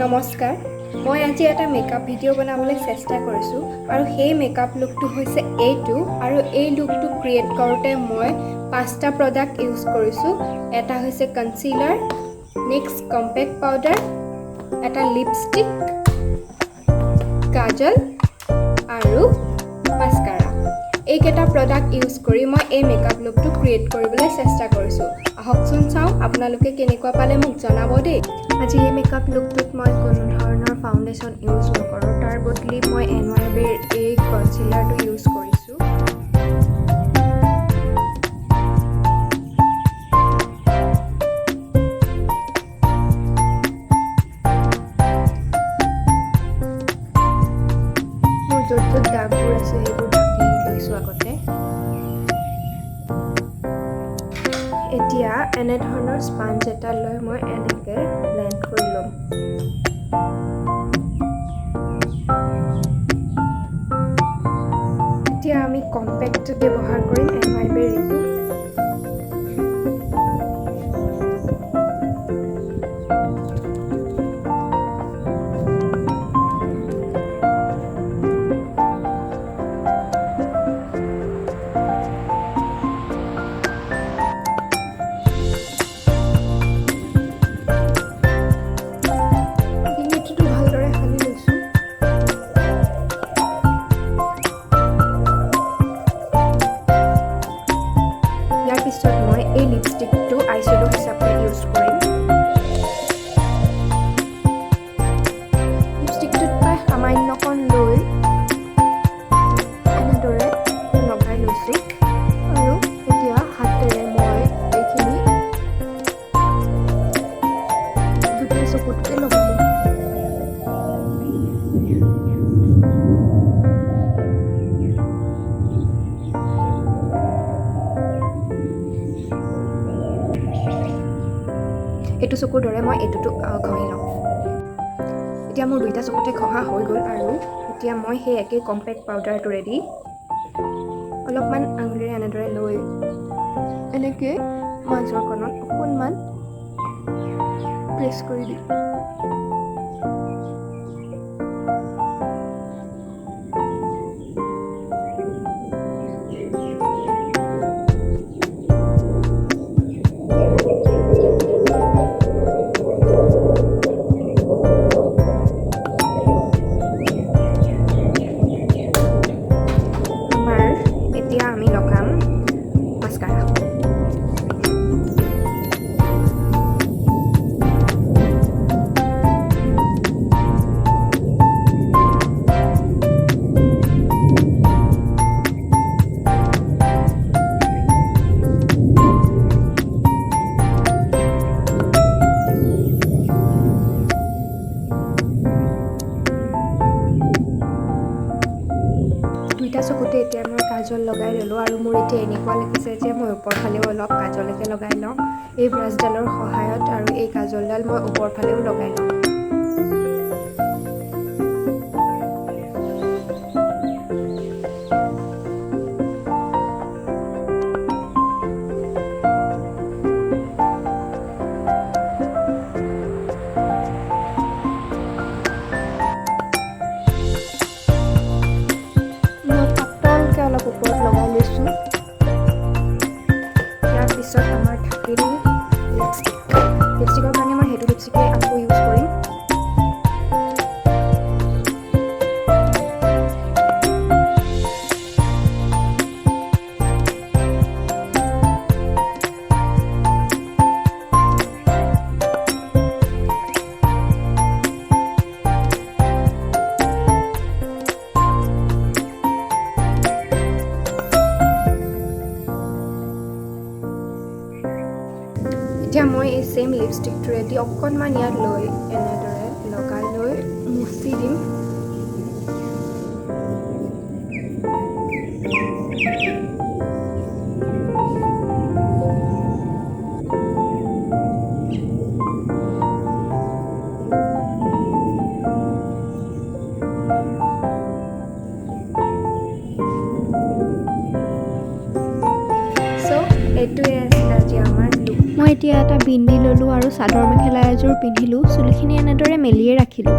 নমস্কাৰ মই আজি এটা মেকআপ ভিডিঅ' বনাবলৈ চেষ্টা কৰিছোঁ আৰু সেই মেকআপ লুকটো হৈছে এইটো আৰু এই লুকটো ক্ৰিয়েট কৰোঁতে মই 5টা প্ৰডাক্ট ইউজ কৰিছোঁ এটা হৈছে কনচিলাৰ নেক্সট কম্পেক্ট পাউডাৰ এটা লিপষ্টিক কাজল আৰু মাস্কাৰা এইকেইটা প্ৰডাক্ট ইউজ কৰি মই এই মেকআপ লুকটো ক্ৰিয়েট কৰিবলৈ চেষ্টা কৰিছোঁ আহকচোন চাওঁ আপোনালোকে কেনেকুৱা পালে মোক জনাব দেই আজি এই মেকআপ লুকটোত মই কোনো ধৰণৰ ফাউণ্ডেশ্যন ইউজ নকৰোঁ তাৰ বদলি মই NYBৰ এই কনচিলাৰটো ইউজ কৰিছোঁ মোৰ য'ত য'ত দাগবোৰ আছে সেইবোৰ ঢাকি লৈছোঁ আগতে এতিয়া এনে ধৰণৰ স্পঞ্জ এটা লৈ মই এনেকৈ ব্লেন্ড কৰি ল'ম এতিয়া আমি কম্পেক্ট ব্যৱহাৰ কৰিম NYBৰ এইটো পিছত মই এই লিপষ্টিকটো আইশ্যাডো হিচাপে ইউজ কৰিম লিপষ্টিকটোত প্ৰায় সামান্যকণ লৈ এনেদৰে লগাই লৈছোঁ আৰু এতিয়া হাতেৰে মই এইখিনি দুটা চকুতকৈ লগালোঁ এইটো চকুৰ দৰে মই এইটোতো ঘঁহি লওঁ এতিয়া মোৰ দুইটা চকুতে ঘঁহা হৈ গ'ল আৰু এতিয়া মই সেই একেই কম্পেক্ট পাউডাৰটোৰে দি অলপমান আঙুলিৰে এনেদৰে লৈ এনেকৈ মাজৰ কণত অকণমান প্ৰেছ কৰি দিম আমি লগাম মাস্কাৰা দুইটা চকুতে এতিয়া মই কাজল লগাই ল'লোঁ আৰু মোৰ এতিয়া এনেকুৱা লাগিছে যে মই ওপৰ ফালেও অলপ কাজলকে লগাই লওঁ এই ব্ৰাছডালৰ সহায়ত আৰু এই কাজলডাল মই ওপৰ ফালেও লগাই লওঁ অলপ ওপৰত লগাই লৈছোঁ ইয়াৰ পিছত আমাৰ থাকিল লিপষ্টিকৰ কাৰণে মই সেইটো লিপষ্টিকে আকৌ ইউজ কৰিম এতিয়া মই এই সেম লিপষ্টিকটোৰে দি অকণমান ইয়াত লৈ এনেদৰে লগাই লৈ মুচি দিম এইটোৱে আছিল আজি আমাৰ লুক মই এতিয়া এটা বিন্দি ল'লোঁ আৰু চাদৰ মেখেলা এযোৰ পিন্ধিলোঁ, চুলিখিনি এনেদৰে মেলিয়ে ৰাখিলোঁ।